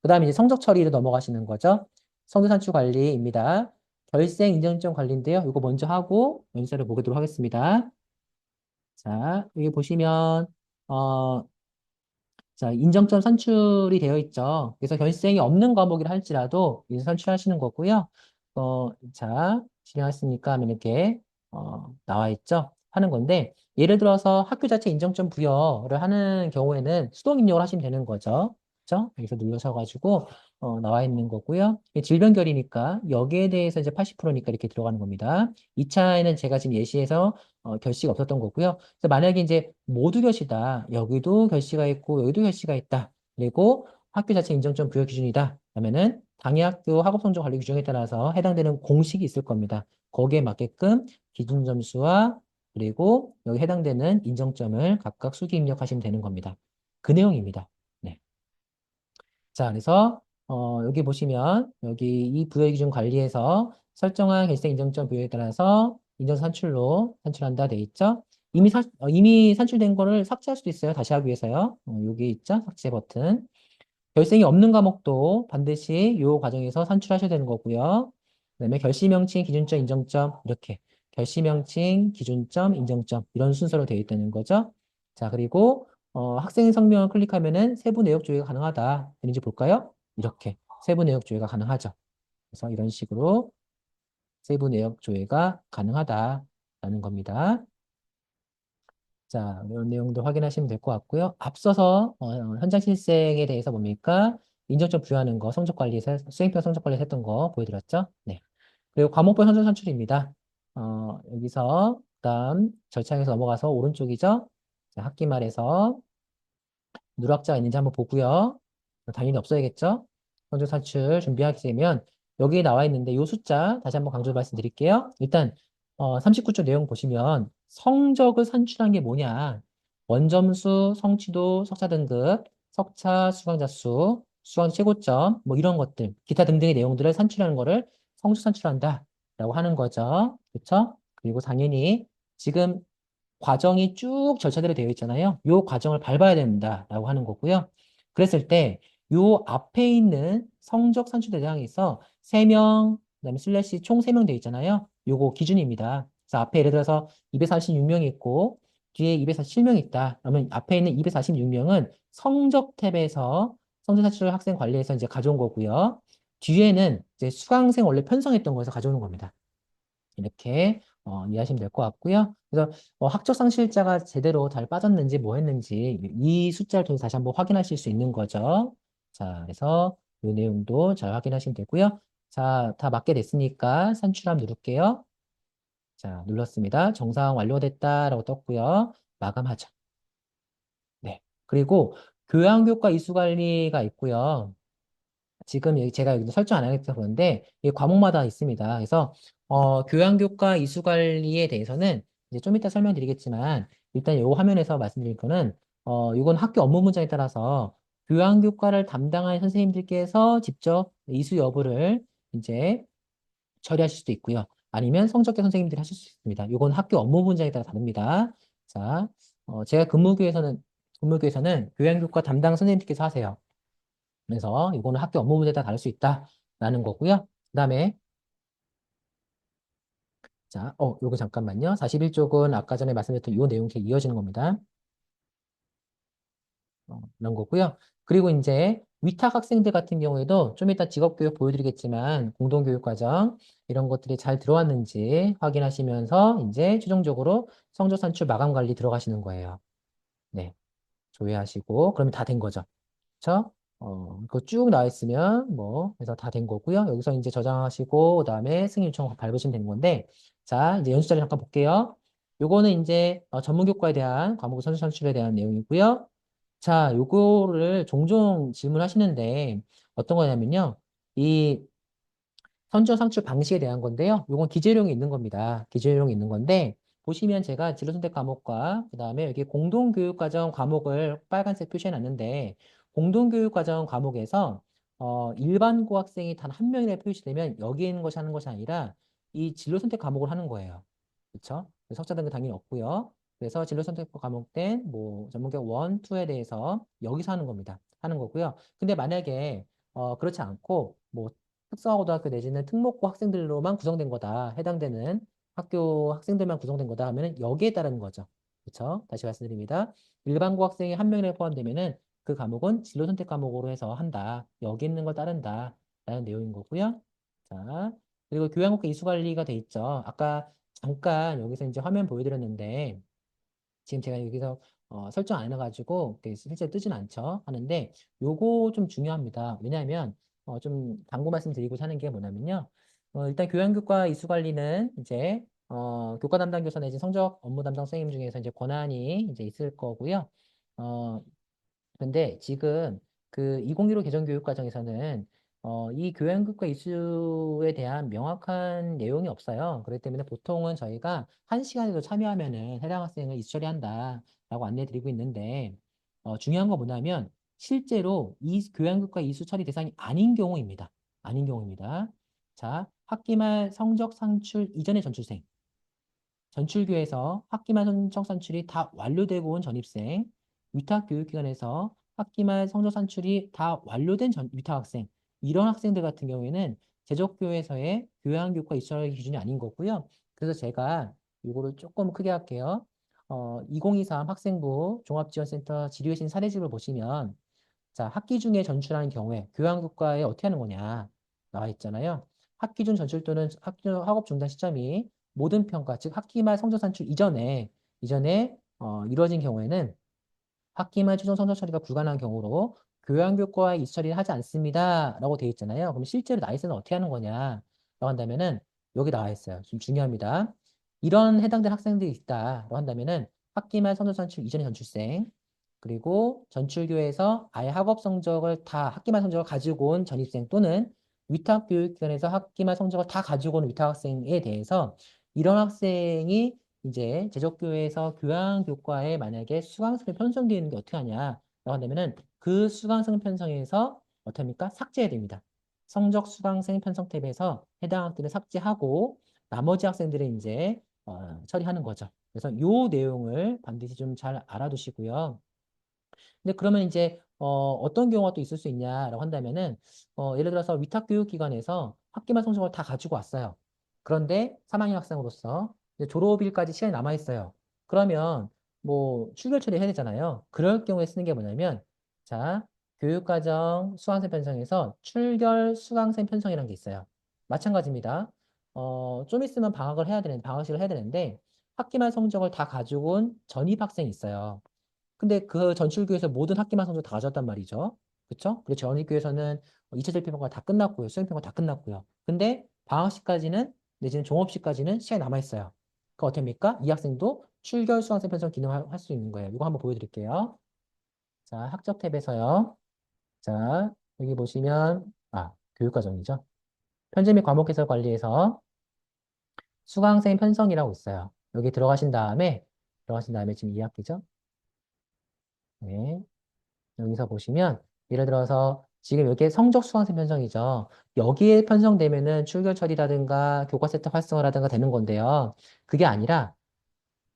그 다음에 이제 성적 처리로 넘어가시는 거죠. 성적 산출 관리입니다. 결생 인정점 관리인데요. 이거 먼저 하고 연설을 보도록 하겠습니다. 자, 여기 보시면, 어, 자, 인정점 산출이 되어 있죠. 그래서 결생이 없는 과목이라 할지라도 이제 산출하시는 거고요. 자, 진행했으니까 하면 이렇게, 나와 있죠. 하는 건데, 예를 들어서 학교 자체 인정점 부여를 하는 경우에는 수동 입력을 하시면 되는 거죠. 그죠? 여기서 눌러셔가지고, 나와 있는 거고요. 이게 질병결이니까 여기에 대해서 이제 80%니까 이렇게 들어가는 겁니다. 2차에는 제가 지금 예시에서 결시가 없었던 거고요. 그래서 만약에 이제 모두 결시다. 여기도 결시가 있고 여기도 결시가 있다. 그리고 학교 자체 인정점 부여 기준이다. 그러면은 당해학교 학업 성적 관리 규정에 따라서 해당되는 공식이 있을 겁니다. 거기에 맞게끔 기준 점수와 그리고 여기 해당되는 인정점을 각각 수기 입력하시면 되는 겁니다. 그 내용입니다. 네. 자, 그래서 여기 보시면 여기 이 부여 기준 관리에서 설정한 결세 인정점 부여에 따라서 인정 산출로 산출한다 돼 있죠. 이미 산출된 거를 삭제할 수도 있어요. 다시 하기 위해서요. 여기 있죠. 삭제 버튼. 결생이 없는 과목도 반드시 이 과정에서 산출하셔야 되는 거고요. 그다음에 결시명칭, 기준점, 인정점 이렇게 결시명칭, 기준점, 인정점 이런 순서로 되어 있다는 거죠. 자, 그리고 학생 성명을 클릭하면은 세부 내역 조회가 가능하다. 되는지 볼까요? 이렇게 세부 내역 조회가 가능하죠. 그래서 이런 식으로 세부 내역 조회가 가능하다라는 겁니다. 자, 이런 내용도 확인하시면 될 것 같고요. 앞서서 현장 실생에 대해서 뭡니까? 인정점 부여하는 거, 성적 관리에서 수행평 성적 관리에서 했던 거 보여드렸죠? 네. 그리고 과목별 성적 산출입니다. 여기서 그다음 절차에서 넘어가서 오른쪽이죠? 자, 학기말에서 누락자가 있는지 한번 보고요. 당연히 없어야겠죠? 성적 산출 준비하게 되면 여기에 나와 있는데 이 숫자 다시 한번 강조 말씀드릴게요. 일단 39조 내용 보시면 성적을 산출한 게 뭐냐? 원점수, 성취도, 석사 등급, 석차 수강자 수, 수강 최고점 뭐 이런 것들 기타 등등의 내용들을 산출하는 거를 성적 산출한다라고 하는 거죠. 그렇죠? 그리고 당연히 지금 과정이 쭉 절차대로 되어 있잖아요. 이 과정을 밟아야 된다라고 하는 거고요. 그랬을 때 이 앞에 있는 성적 산출 대상에서 3명, 그다음에 슬래시 총 3명 되어 있잖아요. 요거 기준입니다. 그래서 앞에 예를 들어서 246명이 있고 뒤에 247명이 있다. 그러면 앞에 있는 246명은 성적 탭에서 성적 산출 학생 관리에서 이제 가져온 거고요. 뒤에는 이제 수강생 원래 편성했던 거에서 가져오는 겁니다. 이렇게 이해하시면 될 것 같고요. 그래서 학적 상실자가 제대로 잘 빠졌는지 뭐 했는지 이 숫자를 통해서 다시 한번 확인하실 수 있는 거죠. 자, 그래서 이 내용도 잘 확인하시면 되고요. 자, 다 맞게 됐으니까 산출함 누를게요. 자, 눌렀습니다. 정상 완료됐다라고 떴고요. 마감하죠. 네. 그리고 교양교과 이수관리가 있고요. 지금 여기 제가 여기서 설정 안 하겠다 그러는데 이 과목마다 있습니다. 그래서 교양교과 이수관리에 대해서는 이제 좀 이따 설명드리겠지만 일단 이 화면에서 말씀드릴 거는 이건 학교 업무 문장에 따라서 교양교과를 담당하는 선생님들께서 직접 이수 여부를 이제 처리하실 수도 있고요. 아니면 성적교 선생님들이 하실 수 있습니다. 이건 학교 업무 분장에 따라 다릅니다. 자, 제가 근무교에서는 교양교과 담당 선생님들께서 하세요. 그래서 이거는 학교 업무 문제에 따라 다를 수 있다라는 거고요. 그다음에 자, 요거 잠깐만요. 41쪽은 아까 전에 말씀드렸던 이 내용이 이어지는 겁니다. 이런 거고요. 그리고 이제 위탁 학생들 같은 경우에도 좀 이따 직업교육 보여드리겠지만 공동교육과정 이런 것들이 잘 들어왔는지 확인하시면서 이제 최종적으로 성적 산출 마감 관리 들어가시는 거예요. 네, 조회하시고 그러면 다 된 거죠. 그쵸? 그거 쭉 나와 있으면 뭐 해서 다 된 거고요. 여기서 이제 저장하시고 그다음에 승인 요청 밟으시면 되는 건데 자 이제 연수 자료 잠깐 볼게요. 요거는 이제 전문 교과에 대한 과목 선수 산출에 대한 내용이고요. 자 요거를 종종 질문하시는데 어떤 거냐면요. 이 선저 상출 방식에 대한 건데요. 요건 기재료이 있는 겁니다. 기재료이 있는 건데 보시면 제가 진로선택 과목과 그다음에 여기 공동교육과정 과목을 빨간색 표시해 놨는데 공동교육과정 과목에서 일반 고학생이 단 한 명이나 표시되면 여기에 있는 것이 하는 것이 아니라 이 진로선택 과목을 하는 거예요. 그렇죠? 석사 등급 당연히 없고요. 그래서 진로선택 과목된 뭐 전문교육 1, 2에 대해서 여기서 하는 겁니다. 하는 거고요. 근데 만약에 그렇지 않고 뭐 특성화고등학교 내지는 특목고 학생들로만 구성된 거다. 해당되는 학교 학생들만 구성된 거다 하면은 여기에 따르는 거죠. 그렇죠? 다시 말씀드립니다. 일반고 학생이 한 명이나 포함되면은 그 과목은 진로 선택 과목으로 해서 한다. 여기 있는 걸 따른다. 라는 내용인 거고요. 자, 그리고 교양국가 이수 관리가 돼 있죠. 아까 잠깐 여기서 이제 화면 보여드렸는데 지금 제가 여기서 설정 안 해놔가지고 실제 뜨진 않죠. 하는데 요거 좀 중요합니다. 왜냐하면 좀 당부 말씀드리고 사는 게 뭐냐면요. 일단 교양교과 이수 관리는 이제 교과 담당 교사 내지 성적 업무 담당 선생님 중에서 이제 권한이 이제 있을 거고요. 어, 근데 지금 그 2015 개정교육과정에서는 이 교양국과 이수에 대한 명확한 내용이 없어요. 그렇기 때문에 보통은 저희가 1시간에도 참여하면은 해당 학생을 이수 처리한다라고 안내드리고 있는데 중요한 거 뭐냐면 실제로 이 교양국과 이수 처리 대상이 아닌 경우입니다. 아닌 경우입니다. 자, 학기 말 성적 산출 이전의 전출생. 전출교에서 학기 말 성적 산출이 다 완료되고 온 전입생, 위탁교육기관에서 학기 말 성적 산출이 다 완료된 위탁학생, 이런 학생들 같은 경우에는 제적교에서의 교양교육과 입시활 기준이 아닌 거고요. 그래서 제가 이거를 조금 크게 할게요. 2023 학생부 종합지원센터 지류회신 사례집을 보시면 자, 학기 중에 전출하는 경우에 교양국가에 어떻게 하는 거냐 나와 있잖아요. 학기 중 전출 또는 학업 중단 시점이 모든 평가, 즉 학기 말 성적 산출 이전에 이루어진 경우에는 학기 말 최종 성적 처리가 불가능한 경우로 교양교과에 이수 처리를 하지 않습니다. 라고 되어 있잖아요. 그럼 실제로 나이스는 어떻게 하는 거냐? 라고 한다면은 여기 나와 있어요. 좀 중요합니다. 이런 해당된 학생들이 있다라고 한다면은 학기 말 성적 산출 이전의 전출생 그리고 전출교에서 아예 학업 성적을 다 학기 말 성적을 가지고 온 전입생 또는 위탁교육기관에서 학기 말 성적을 다 가지고 온 위탁학생에 대해서 이런 학생이 이제 제적교회에서 교양교과에 만약에 수강생이 편성되어 있는 게 어떻게 하냐라고 한다면은 그 수강생 편성에서 어떻게 합니까? 삭제해야 됩니다. 성적 수강생 편성 탭에서 해당 학들을 삭제하고 나머지 학생들을 이제 처리하는 거죠. 그래서 요 내용을 반드시 좀 잘 알아두시고요. 근데 그러면 이제 어떤 경우가 또 있을 수 있냐라고 한다면은 예를 들어서 위탁교육기관에서 학기말 성적을 다 가지고 왔어요. 그런데 3학년 학생으로서 이제 졸업일까지 시간이 남아 있어요. 그러면 뭐 출결 처리해야 되잖아요. 그럴 경우에 쓰는 게 뭐냐면 자 교육과정 수강생 편성에서 출결 수강생 편성이라는 게 있어요. 마찬가지입니다. 좀 있으면 방학식을 해야 되는데 학기말 성적을 다 가지고 온 전입 학생이 있어요. 근데 그 전출교에서 모든 학기만 성적 다 가졌단 말이죠. 그쵸? 그리고 전입교에서는 2차 절필평가 다 끝났고요. 수행평가 다 끝났고요. 근데 방학시까지는 내지는 종업시까지는 시간이 남아있어요. 그 어떻게 합니까? 이 학생도 출결 수강생 편성 기능을 할 수 있는 거예요. 이거 한번 보여드릴게요. 자, 학적 탭에서요. 자, 여기 보시면, 교육과정이죠. 편집 및 과목 해설 관리에서 수강생 편성이라고 있어요. 여기 들어가신 다음에 지금 2학기죠? 네. 여기서 보시면 예를 들어서 지금 여기에 성적 수강생 편성이죠. 여기에 편성되면은 출결 처리라든가 교과 세트 활성화라든가 되는 건데요. 그게 아니라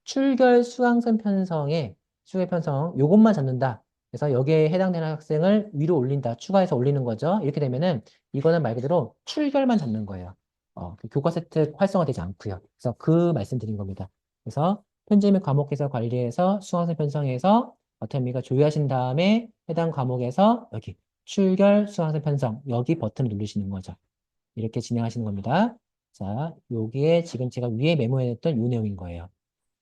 출결 수강생 편성에 수강 편성 요것만 잡는다. 그래서 여기에 해당되는 학생을 위로 올린다. 추가해서 올리는 거죠. 이렇게 되면은 이거는 말 그대로 출결만 잡는 거예요. 그 교과 세트 활성화되지 않고요. 그래서 그 말씀드린 겁니다. 그래서 편집 및 과목 해설 관리에서 수강생 편성에서 어템미가 조회하신 다음에 해당 과목에서 여기 출결 수강생 편성 여기 버튼을 누르시는 거죠. 이렇게 진행하시는 겁니다. 자, 여기에 지금 제가 위에 메모해뒀던 이 내용인 거예요.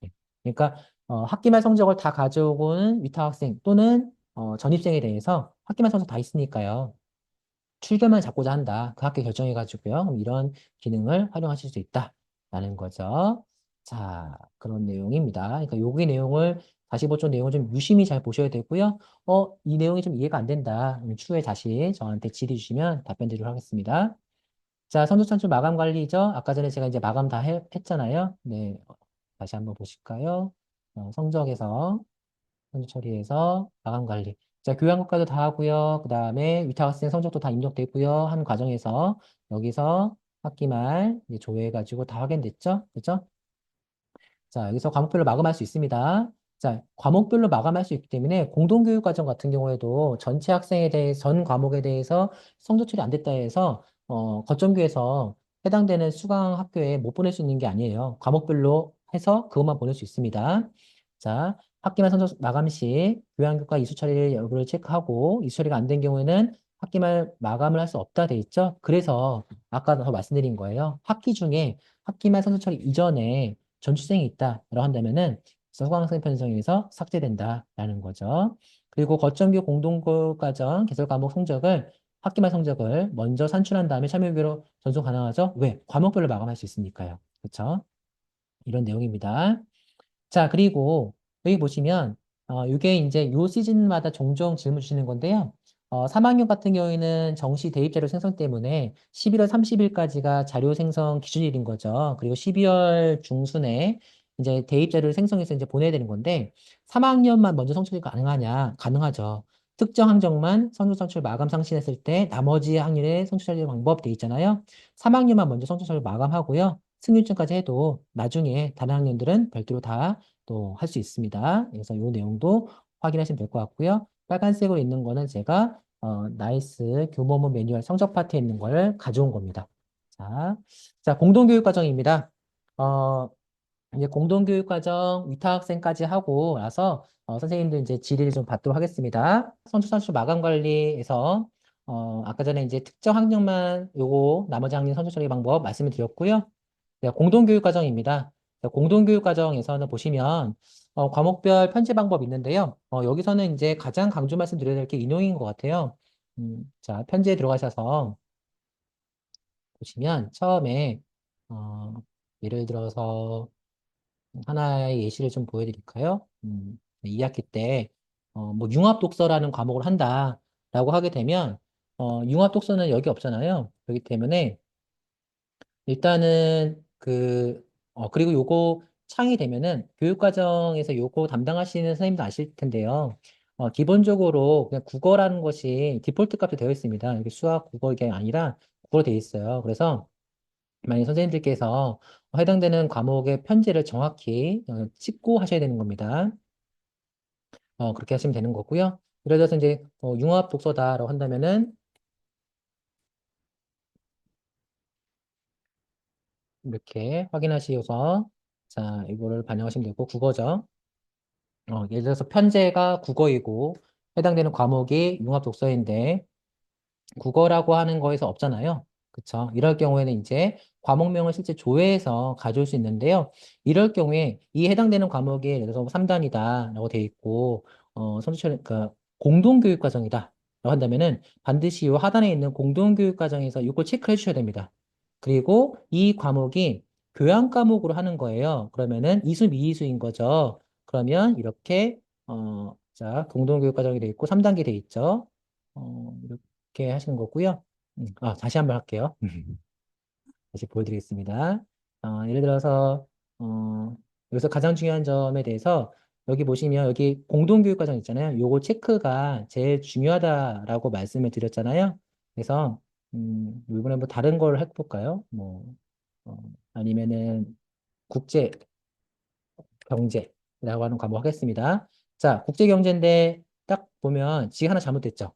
네. 그러니까 학기말 성적을 다 가져온 위탁 학생 또는 전입생에 대해서 학기말 성적 다 있으니까요. 출결만 잡고자 한다. 그 학교 결정해가지고요. 그럼 이런 기능을 활용하실 수 있다라는 거죠. 자, 그런 내용입니다. 그러니까 여기 내용을 다시 보죠. 내용을 좀 유심히 잘 보셔야 되고요. 이 내용이 좀 이해가 안 된다. 그럼 추후에 다시 저한테 질의 주시면 답변 드리도록 하겠습니다. 자, 선두천출 마감 관리죠. 아까 전에 제가 이제 마감 다 했잖아요. 네, 다시 한번 보실까요? 성적에서 선두 처리해서 마감 관리. 자, 교양국가도 다 하고요. 그 다음에 위탁학생 성적도 다 입력되고요. 한 과정에서 여기서 학기 말 이제 조회해가지고 다 확인됐죠? 그죠? 자, 여기서 과목별로 마감할 수 있습니다. 자, 과목별로 마감할 수 있기 때문에 공동교육과정 같은 경우에도 전체 학생에 대해 전 과목에 대해서 성적 처리 안 됐다 해서 거점교에서 해당되는 수강 학교에 못 보낼 수 있는 게 아니에요. 과목별로 해서 그것만 보낼 수 있습니다. 자, 학기말 성적 마감 시 교양교과 이수 처리 여부를 체크하고 이수 처리가 안 된 경우에는 학기말 마감을 할 수 없다 돼 있죠. 그래서 아까 더 말씀드린 거예요. 학기 중에 학기말 성적 처리 이전에 전출생이 있다라고 한다면은 수강생 편성에서 삭제된다라는 거죠. 그리고 거점교 공동교과정 개설 과목 성적을 학기말 성적을 먼저 산출한 다음에 참여교로 전송 가능하죠? 왜? 과목별로 마감할 수 있으니까요. 그렇죠? 이런 내용입니다. 자, 그리고 여기 보시면 이게 이제 요 시즌마다 종종 질문 주시는 건데요. 3학년 같은 경우에는 정시 대입 자료 생성 때문에 11월 30일까지가 자료 생성 기준일인 거죠. 그리고 12월 중순에 이제 대입 자료를 생성해서 이제 보내야 되는 건데 3학년만 먼저 성취가 가능하냐? 가능하죠. 특정 항목만 성적 산출 마감 상실했을 때 나머지 학년의 성적 산출 방법 돼 있잖아요. 3학년만 먼저 성적 산출 마감하고요. 승률증까지 해도 나중에 다른 학년들은 별도로 다 또 할 수 있습니다. 그래서 이 내용도 확인하시면 될 것 같고요. 빨간색으로 있는 거는 제가 나이스 교보문 매뉴얼 성적 파트에 있는 걸 가져온 겁니다. 자, 자 공동교육 과정입니다. 어, 이제 공동교육 과정 위탁학생까지 하고 나서 선생님들 이제 질의를 좀 받도록 하겠습니다. 선출선출 마감 관리에서 아까 전에 이제 특정 학년만 요거 나머지 학년 선출 처리 방법 말씀을 드렸고요. 네, 공동교육 과정입니다. 공동교육 과정에서는 보시면 과목별 편제 방법이 있는데요. 여기서는 이제 가장 강조 말씀드려야 될 게 인용인 것 같아요. 자, 편지에 들어가셔서 보시면 처음에 어, 예를 들어서 하나의 예시를 좀 보여드릴까요? 2학기 때 뭐 융합 독서라는 과목을 한다라고 하게 되면 융합 독서는 여기 없잖아요. 그렇기 때문에 일단은 그리고 요거 창이 되면은 교육과정에서 요거 담당하시는 선생님도 아실 텐데요. 기본적으로 그냥 국어라는 것이 디폴트 값이 되어 있습니다. 이게 수학, 국어 이게 아니라 국어로 되어 있어요. 그래서 만약 선생님들께서 해당되는 과목의 편지를 정확히 찍고 하셔야 되는 겁니다. 그렇게 하시면 되는 거고요. 예를 들어서 이제 융합 독서다라고 한다면은 이렇게 확인하시고서 자, 이거를 반영하시면 되고 국어죠. 예를 들어서 편제가 국어이고 해당되는 과목이 융합 독서인데 국어라고 하는 거에서 없잖아요. 그쵸? 이럴 경우에는 이제 과목명을 실제 조회해서 가져올 수 있는데요. 이럴 경우에 이 해당되는 과목이 예를 들어서 3단이다 라고 돼 있고 선수철 공동교육 과정이다 라고 한다면은 반드시 이 하단에 있는 공동교육 과정에서 이걸 체크해 주셔야 됩니다. 그리고 이 과목이 교양 과목으로 하는 거예요. 그러면은 이수 미이수인 거죠. 그러면 이렇게 자 공동교육 과정이 돼 있고 3단계 돼 있죠. 이렇게 하시는 거고요. 다시 한번 할게요. 다시 보여드리겠습니다. 예를 들어서 여기서 가장 중요한 점에 대해서 여기 보시면 여기 공동교육과정 있잖아요. 요거 체크가 제일 중요하다라고 말씀을 드렸잖아요. 그래서 이번에 뭐 다른 걸 해볼까요? 뭐 아니면은 국제 경제라고 하는 과목 하겠습니다. 자, 국제 경제인데 딱 보면 지금 하나 잘못됐죠.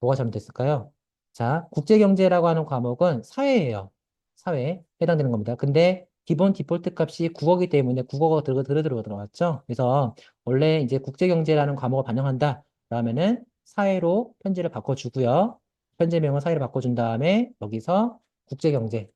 뭐가 잘못됐을까요? 자, 국제경제라고 하는 과목은 사회예요. 사회에 해당되는 겁니다. 근데 기본 디폴트 값이 국어이기 때문에 국어가 들어갔죠. 그래서 원래 이제 국제경제라는 과목을 반영한다. 그러면은 사회로 편지를 바꿔주고요. 편제명은 사회로 바꿔준 다음에 여기서 국제경제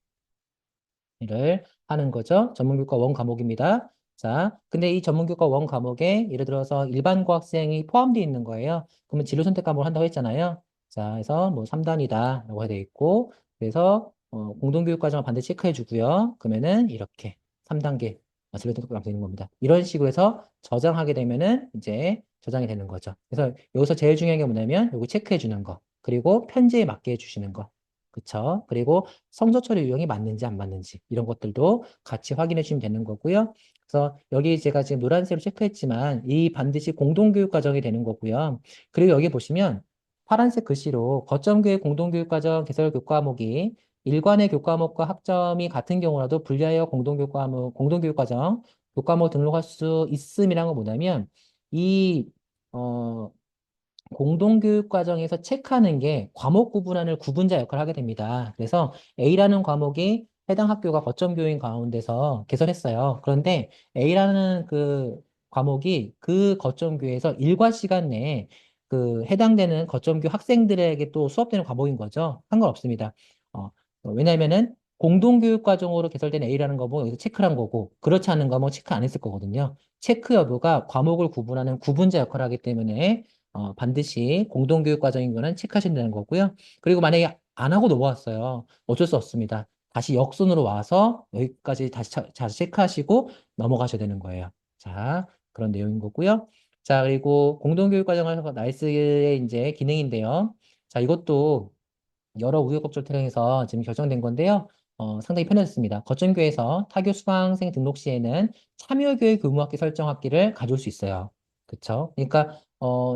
를 하는 거죠. 전문교과 원 과목입니다. 자, 근데 이 전문교과 원 과목에 예를 들어서 일반 고학생이 포함되어 있는 거예요. 그러면 진로 선택 과목을 한다고 했잖아요. 자, 그래서 뭐 3단이다 라고 되어 있고, 그래서 공동교육 과정을 반드시 체크해 주고요. 그러면은 이렇게 3단계 진로 선택 과목 되는 겁니다. 이런 식으로 해서 저장하게 되면은 이제 저장이 되는 거죠. 그래서 여기서 제일 중요한 게 뭐냐면 여기 체크해 주는 거, 그리고 편지에 맞게 해주시는 거. 그쵸? 그리고 성적 처리 유형이 맞는지 안 맞는지 이런 것들도 같이 확인해 주시면 되는 거고요. 그래서 여기 제가 지금 노란색으로 체크했지만 이 반드시 공동교육 과정이 되는 거고요. 그리고 여기 보시면 파란색 글씨로 거점교육 공동교육 과정 개설 교과목이 일관의 교과목과 학점이 같은 경우라도 분리하여 공동교육 과정 교과목 등록할 수 있음이란 건 뭐냐면, 이, 어, 공동교육 과정에서 체크하는 게 과목 구분하는 구분자 역할을 하게 됩니다. 그래서 A라는 과목이 해당 학교가 거점 교인 가운데서 개설했어요. 그런데 A라는 그 과목이 그 거점 교에서 일과 시간 내에 그 해당되는 거점교 학생들에게 또 수업되는 과목인 거죠. 상관없습니다. 어, 왜냐면은 공동교육 과정으로 개설된 A라는 거뭐 여기서 체크를 한 거고, 그렇지 않은 거뭐 체크 안 했을 거거든요. 체크 여부가 과목을 구분하는 구분자 역할을 하기 때문에 반드시 공동교육 과정인 거는 체크하신다는 거고요. 그리고 만약에 안 하고 넘어왔어요. 어쩔 수 없습니다. 다시 역순으로 와서 여기까지 다시 체크하시고 넘어가셔야 되는 거예요. 자, 그런 내용인 거고요. 자, 그리고 공동교육 과정을 나이스의 이제 기능인데요. 자, 이것도 여러 우여곡절 통해서 지금 결정된 건데요. 상당히 편해졌습니다. 거점교에서 타교 수강생 등록 시에는 참여교육 의무학기 설정학기를 가져올 수 있어요. 그쵸? 그러니까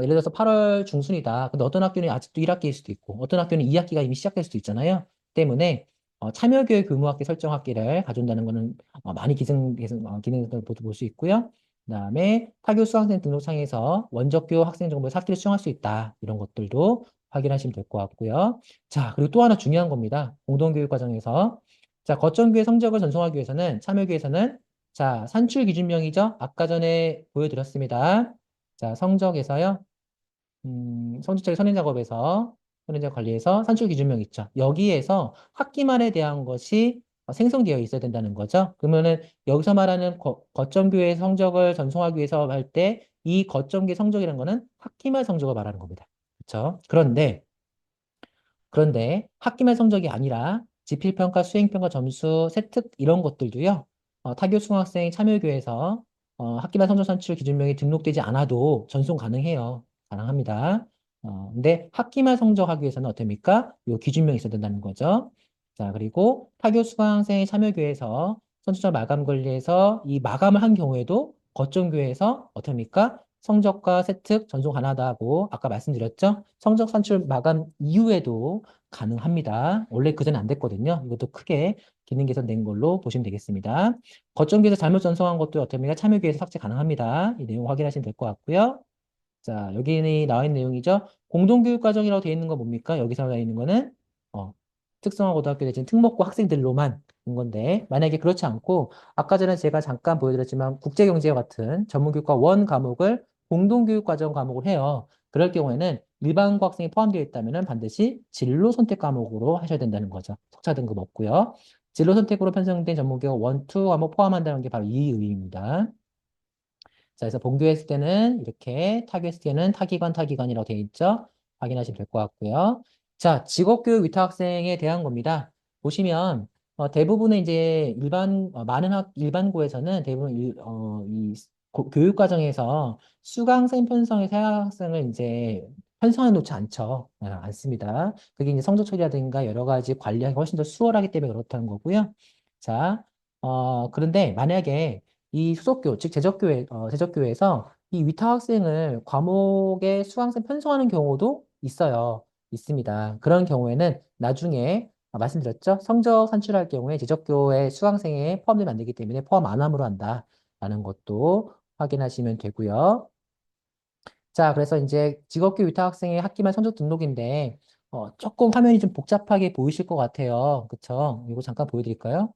예를 들어서 8월 중순이다. 근데 어떤 학교는 아직도 1학기일 수도 있고 어떤 학교는 2학기가 이미 시작될 수도 있잖아요. 때문에 참여교육 의무학기 설정학기를 가져온다는 거는 많이 기능에서 볼 수 있고요. 그다음에 타교 수강생 등록창에서 원적교 학생 정보의 삭제를 수정할 수 있다. 이런 것들도 확인하시면 될 것 같고요. 자, 그리고 또 하나 중요한 겁니다. 공동교육 과정에서. 자, 거점교의 성적을 전송하기 위해서는, 참여교에서는, 자, 산출 기준명이죠? 아까 전에 보여드렸습니다. 자, 성적에서요, 성적자리 선행 작업에서, 선행 작업 관리에서 산출 기준명 있죠? 여기에서 학기말에 대한 것이 생성되어 있어야 된다는 거죠. 그러면은 여기서 말하는 거점교의 성적을 전송하기 위해서 할 때, 이 거점교의 성적이라는 거는 학기말 성적을 말하는 겁니다. 그렇죠? 그런데 학기말 성적이 아니라 지필평가, 수행평가 점수, 세특 이런 것들도요. 타교 수강생 참여교에서 학기말 성적 산출 기준명이 등록되지 않아도 전송 가능해요. 가능합니다. 근데 학기말 성적 하기 위해서는 어떻습니까? 이 기준명이 있어야 된다는 거죠. 자, 그리고 타교 수강생 참여교에서 선출자 마감 관리에서 이 마감을 한 경우에도 거점교에서 어떻습니까? 성적과 세특 전송 가능하다고 아까 말씀드렸죠? 성적 산출 마감 이후에도 가능합니다. 원래 그전에 안 됐거든요. 이것도 크게 기능 개선된 걸로 보시면 되겠습니다. 거점기에서 잘못 전송한 것도 어떻습니까? 참여기에서 삭제 가능합니다. 이 내용 확인하시면 될 것 같고요. 자, 여기 나와 있는 내용이죠. 공동교육 과정이라고 되어 있는 거 뭡니까? 여기서 나와 있는 거는 특성화 고등학교 내지는 특목고 학생들로만 인 건데 만약에 그렇지 않고 아까 전에 제가 잠깐 보여드렸지만 국제경제와 같은 전문교육과 원 과목을 공동교육 과정 과목을 해요. 그럴 경우에는 일반고 학생이 포함되어 있다면 반드시 진로 선택 과목으로 하셔야 된다는 거죠. 석차 등급 없고요. 진로 선택으로 편성된 전문교육 원, 투 과목 포함한다는 게 바로 이 의미입니다. 자, 그래서 본교했을 때는 이렇게 타교했을 때는 타기관이라고 되어 있죠. 확인하시면 될 것 같고요. 자, 직업교육 위탁 학생에 대한 겁니다. 보시면 대부분의 이제 많은 일반고에서는 대부분 교육 과정에서 수강생 편성의 학생을 이제 편성해 놓지 않습니다. 그게 이제 성적 처리라든가 여러 가지 관리하기 훨씬 더 수월하기 때문에 그렇다는 거고요. 자, 그런데 만약에 이 소속교, 즉 제적교에서 이 위탁 학생을 과목에 수강생 편성하는 경우도 있습니다. 그런 경우에는 나중에 말씀드렸죠? 성적 산출할 경우에 제적교의 수강생에 포함되면 안 되기 때문에 포함 안 함으로 한다라는 것도 확인하시면 되고요. 자, 그래서 이제 직업교 위탁 학생의 학기말 성적 등록인데 조금 화면이 좀 복잡하게 보이실 것 같아요. 그쵸? 이거 잠깐 보여드릴까요?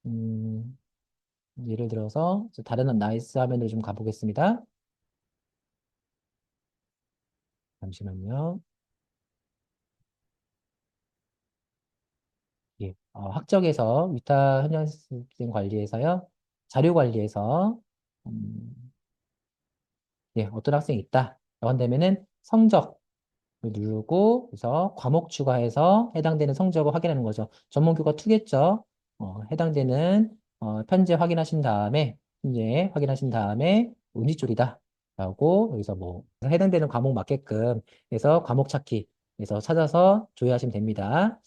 음, 예를 들어서 다른 나이스 화면으로 좀 가보겠습니다. 잠시만요. 예, 학적에서 위탁 현장생 관리에서요. 자료 관리에서 예, 어떤 학생이 있다. 라고 한다면은 성적 누르고 그래서 과목 추가해서 해당되는 성적을 확인하는 거죠. 전문교과 2겠죠. 해당되는 편제 확인하신 다음에 현재 확인하신 다음에 운지줄이다 라고 여기서 뭐 해당되는 과목 맞게끔 해서 과목 찾기 해서 찾아서 조회하시면 됩니다.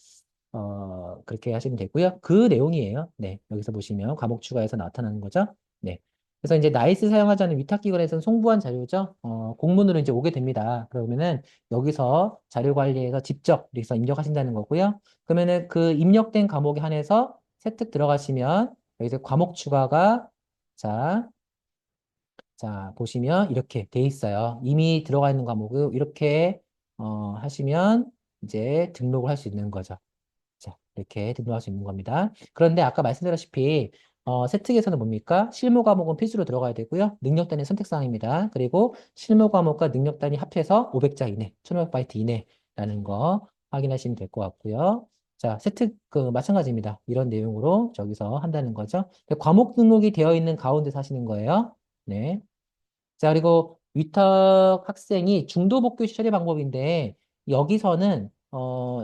그렇게 하시면 되고요. 그 내용이에요. 네, 여기서 보시면 과목 추가해서 나타나는 거죠. 네. 그래서 이제 나이스 사용하지 않는 위탁기관에서는 송부한 자료죠. 공문으로 이제 오게 됩니다. 그러면은 여기서 자료 관리에서 직접 여기서 입력하신다는 거고요. 그러면은 그 입력된 과목에 한해서 세특 들어가시면 여기서 과목 추가가 자, 자, 보시면 이렇게 돼 있어요. 이미 들어가 있는 과목을 이렇게 하시면 이제 등록을 할 수 있는 거죠. 자, 이렇게 등록할 수 있는 겁니다. 그런데 아까 말씀드렸다시피 세특에서는 뭡니까? 실무 과목은 필수로 들어가야 되고요. 능력단위 선택사항입니다. 그리고 실무 과목과 능력단위 합해서 500자 이내, 1500바이트 이내라는 거 확인하시면 될 것 같고요. 자, 세특 그 마찬가지입니다. 이런 내용으로 저기서 한다는 거죠. 과목 등록이 되어 있는 가운데서 하시는 거예요. 네. 자, 그리고 위탁 학생이 중도 복귀 처리 방법인데, 여기서는,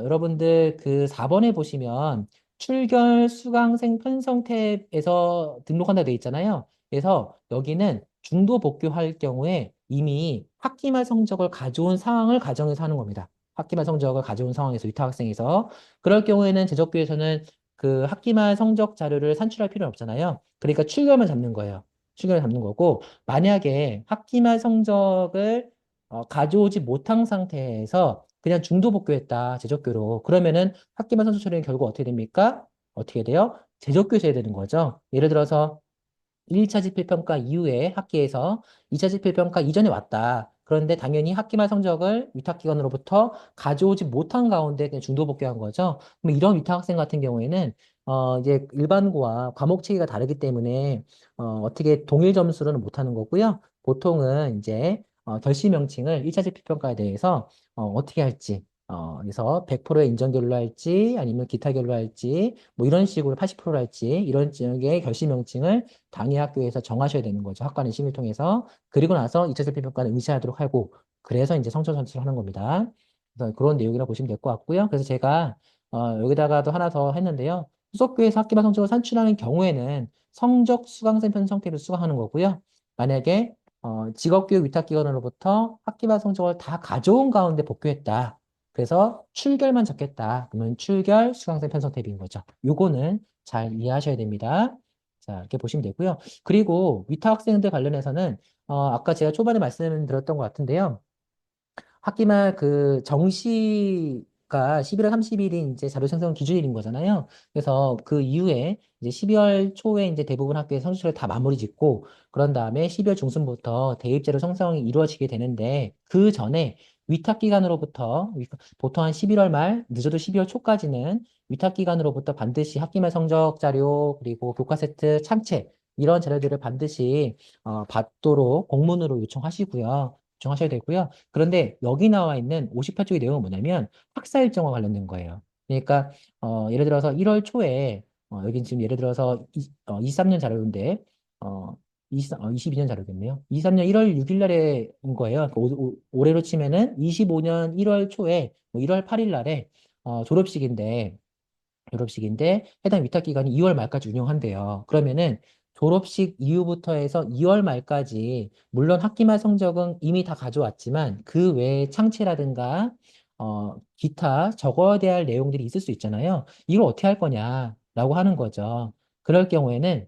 여러분들 그 4번에 보시면, 출결 수강생 편성 탭에서 등록한다 되어 있잖아요. 그래서 여기는 중도 복귀할 경우에 이미 학기말 성적을 가져온 상황을 가정해서 하는 겁니다. 학기말 성적을 가져온 상황에서 위탁 학생에서. 그럴 경우에는 제적교에서는 그 학기말 성적 자료를 산출할 필요는 없잖아요. 그러니까 출결만 잡는 거예요. 출결을 잡는 거고, 만약에 학기말 성적을 가져오지 못한 상태에서 그냥 중도 복귀했다, 제적교로. 그러면은 학기말 성적 처리는 결국 어떻게 됩니까? 어떻게 돼요? 제적교에서 해야 되는 거죠. 예를 들어서 1차 지필평가 이후에 학기에서 2차 지필평가 이전에 왔다. 그런데 당연히 학기말 성적을 위탁기관으로부터 가져오지 못한 가운데 그냥 중도 복귀한 거죠. 그럼 이런 위탁 학생 같은 경우에는 이제 일반고와 과목 체계가 다르기 때문에 어떻게 동일 점수로는 못하는 거고요. 보통은 이제 결시 명칭을 1차 지필평가에 대해서 어떻게 할지 그래서 100%의 인정결로 할지 아니면 기타결로 할지 뭐 이런 식으로 80%로 할지 이런 지역의 결시 명칭을 당의 학교에서 정하셔야 되는 거죠. 학과는 심의를 통해서. 그리고 나서 2차 실평가는 응시하도록 하고, 그래서 이제 성적 선출을 하는 겁니다. 그래서 그런 내용이라고 보시면 될 것 같고요. 그래서 제가 여기다가도 하나 더 했는데요. 수석교에서 학기말 성적을 산출하는 경우에는 성적 수강생 편성태를 수강하는 거고요. 만약에 직업교육 위탁기관으로부터 학기말 성적을 다 가져온 가운데 복귀했다. 그래서 출결만 잡겠다. 그러면 출결 수강생 편성 탭인 거죠. 요거는 잘 이해하셔야 됩니다. 자, 이렇게 보시면 되고요. 그리고 위탁 학생들 관련해서는 아까 제가 초반에 말씀드렸던 것 같은데요. 학기말 그 정시가 11월 30일이 이제 자료 생성 기준일인 거잖아요. 그래서 그 이후에 이제 12월 초에 이제 대부분 학교에 성적을 다 마무리 짓고 그런 다음에 12월 중순부터 대입제로 형성이 이루어지게 되는데 그 전에 위탁 기관으로부터 보통 한 11월 말 늦어도 12월 초까지는 위탁 기관으로부터 반드시 학기말 성적 자료 그리고 교과 세트 창체 이런 자료들을 반드시 받도록 공문으로 요청하시고요. 요청하셔야 되고요. 그런데 여기 나와 있는 58쪽의 내용은 뭐냐면 학사 일정과 관련된 거예요. 그러니까 예를 들어서 1월 초에 여긴 지금 예를 들어서 23년 자료인데 어, 22년 자료겠네요. 23년 1월 6일 날에 온 거예요. 그러니까 올해로 치면은 25년 1월 초에 뭐 1월 8일 날에 졸업식인데 해당 위탁 기간이 2월 말까지 운영한대요. 그러면은 졸업식 이후부터 해서 2월 말까지 물론 학기말 성적은 이미 다 가져왔지만 그 외에 창체라든가 기타 적어야 될 내용들이 있을 수 있잖아요. 이걸 어떻게 할 거냐라고 하는 거죠. 그럴 경우에는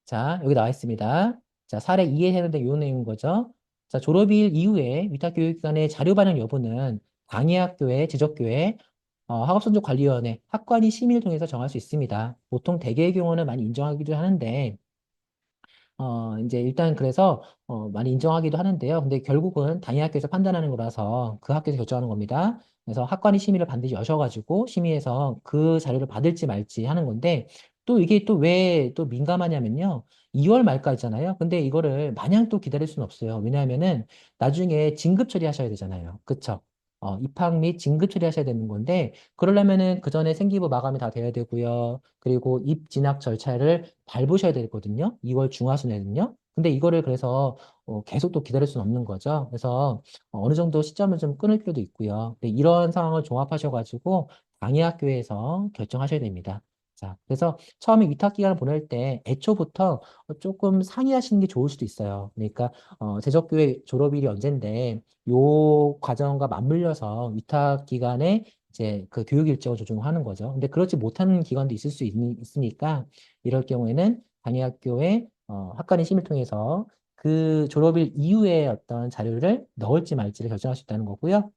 자, 여기 나와 있습니다. 자, 사례 2에 해당되는 요 내용인 거죠. 자, 졸업일 이후에 위탁교육기관의 자료 반영 여부는 강의학교회, 지적교회, 학업성적관리위원회, 학관이 심의를 통해서 정할 수 있습니다. 보통 대개의 경우는 많이 인정하기도 하는데, 이제 일단 그래서 많이 인정하기도 하는데요. 근데 결국은 단위학교에서 판단하는 거라서 그 학교에서 결정하는 겁니다. 그래서 학관이 심의를 반드시 여셔가지고 심의해서 그 자료를 받을지 말지 하는 건데 또 이게 또 왜 또 민감하냐면요. 2월 말까지잖아요. 근데 이거를 마냥 또 기다릴 수는 없어요. 왜냐하면은 나중에 진급 처리하셔야 되잖아요. 그쵸? 입학 및 진급 처리하셔야 되는 건데 그러려면은 그 전에 생기부 마감이 다 돼야 되고요. 그리고 입 진학 절차를 밟으셔야 되거든요. 2월 중하순에는요. 근데 이거를 그래서 계속 또 기다릴 수는 없는 거죠. 그래서 어느 정도 시점을 좀 끊을 필요도 있고요. 근데 이런 상황을 종합하셔가지고 강의학교에서 결정하셔야 됩니다. 자, 그래서 처음에 위탁 기간을 보낼 때 애초부터 조금 상의하시는 게 좋을 수도 있어요. 그러니까 제적교회 졸업일이 언젠데 요 과정과 맞물려서 위탁 기간에 이제 그 교육 일정을 조정하는 거죠. 근데 그렇지 못하는 기관도 있을 수 있으니까 이럴 경우에는 단위학교에 학과의 심의를 통해서 그 졸업일 이후에 어떤 자료를 넣을지 말지를 결정할 수 있다는 거고요.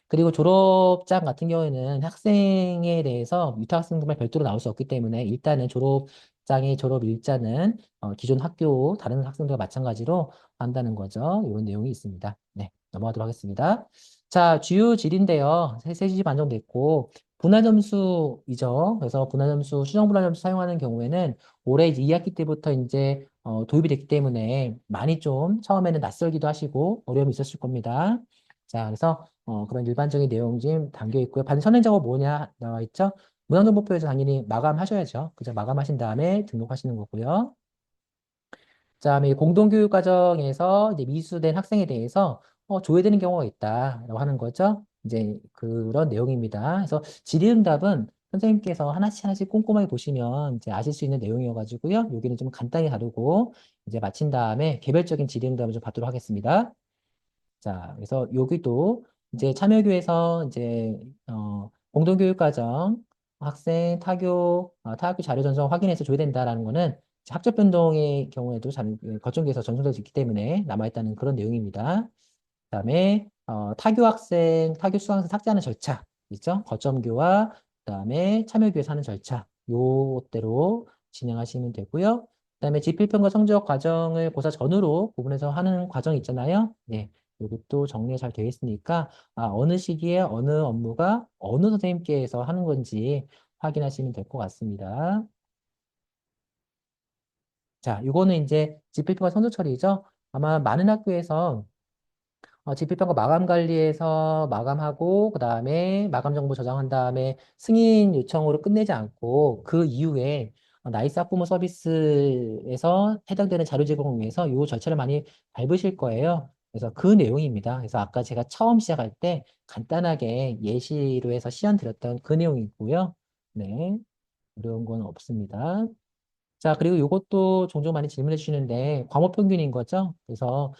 그리고 졸업장 같은 경우에는 학생에 대해서 위탁 학생들만 별도로 나올 수 없기 때문에 일단은 졸업 장의 졸업 일자는 기존 학교 다른 학생들과 마찬가지로 한다는 거죠. 이런 내용이 있습니다. 네, 넘어가도록 하겠습니다. 자, 주요 질인데요. 3시 반 정도 됐고 분할점수이죠. 그래서 분할점수, 수정 분할점수 사용하는 경우에는 올해 이제 2학기 때부터 이제 도입이 됐기 때문에 많이 좀 처음에는 낯설기도 하시고 어려움이 있었을 겁니다. 자, 그래서 그런 일반적인 내용 좀 담겨 있고요. 반드시 선행 작업 뭐냐 나와 있죠? 문항정보표에서 당연히 마감하셔야죠. 그죠? 마감하신 다음에 등록하시는 거고요. 그다음에 공동교육 과정에서 이제 미수된 학생에 대해서 조회되는 경우가 있다라고 하는 거죠. 이제 그런 내용입니다. 그래서 질의응답은 선생님께서 하나씩 하나씩 꼼꼼하게 보시면 이제 아실 수 있는 내용이어가지고요. 여기는 좀 간단히 다루고 이제 마친 다음에 개별적인 질의응답을 좀 받도록 하겠습니다. 자, 그래서 여기도 이제 참여교에서 이제 공동교육과정 학생 타교 자료 전송 확인해서 줘야 된다라는 거는 이제 학적 변동의 경우에도 거점교에서 전송될 수 있기 때문에 남아있다는 그런 내용입니다. 그다음에 타교 학생, 타교 수강생 삭제하는 절차 있죠? 거점교와 그다음에 참여교에서 하는 절차 요대로 진행하시면 되고요. 그다음에 지필평가 성적 과정을 고사 전후로 구분해서 하는 과정 있잖아요. 네, 이것도 정리가 잘 되어 있으니까 어느 시기에 어느 업무가 어느 선생님께서 하는 건지 확인하시면 될 것 같습니다. 자, 이거는 이제 지필평가 성적 처리죠. 아마 많은 학교에서 집필평가 마감 관리에서 마감하고, 그 다음에 마감 정보 저장한 다음에 승인 요청으로 끝내지 않고, 그 이후에 나이스 학부모 서비스에서 해당되는 자료 제공을 위해서 이 절차를 많이 밟으실 거예요. 그래서 그 내용입니다. 그래서 아까 제가 처음 시작할 때 간단하게 예시로 해서 시연 드렸던 그 내용이고요. 네, 어려운 건 없습니다. 자, 그리고 이것도 종종 많이 질문해 주시는데, 과목 평균인 거죠? 그래서,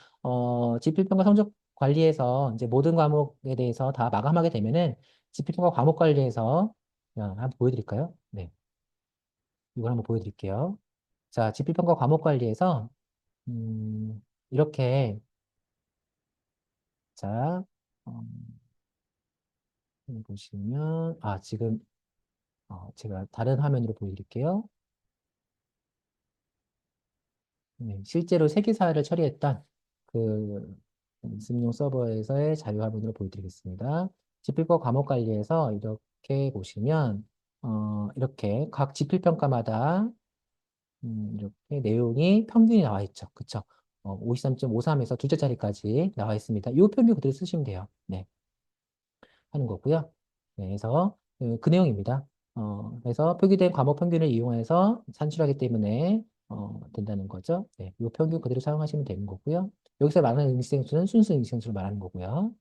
지필평가 성적 관리에서 이제 모든 과목에 대해서 다 마감하게 되면은, 지필평가 과목 관리에서, 한번 보여드릴까요? 네, 이걸 한번 보여드릴게요. 자, 지필평가 과목 관리에서, 이렇게, 자, 어, 보시면, 지금, 제가 다른 화면으로 보여드릴게요. 네, 실제로 세계사를 처리했던 그 인습용 서버에서의 자료 화면으로 보여드리겠습니다. 지필과 과목 관리에서 이렇게 보시면 이렇게 각 지필평가마다 이렇게 내용이 평균이 나와 있죠. 그쵸? 53.53에서 둘째 자리까지 나와 있습니다. 이 평균 그대로 쓰시면 돼요. 네. 하는 거고요. 네, 그래서 그 내용입니다. 그래서 표기된 과목 평균을 이용해서 산출하기 때문에 된다는 거죠. 네, 이 평균 그대로 사용하시면 되는 거고요. 여기서 말하는 응시생수는 순수 응시생수를 말하는 거고요.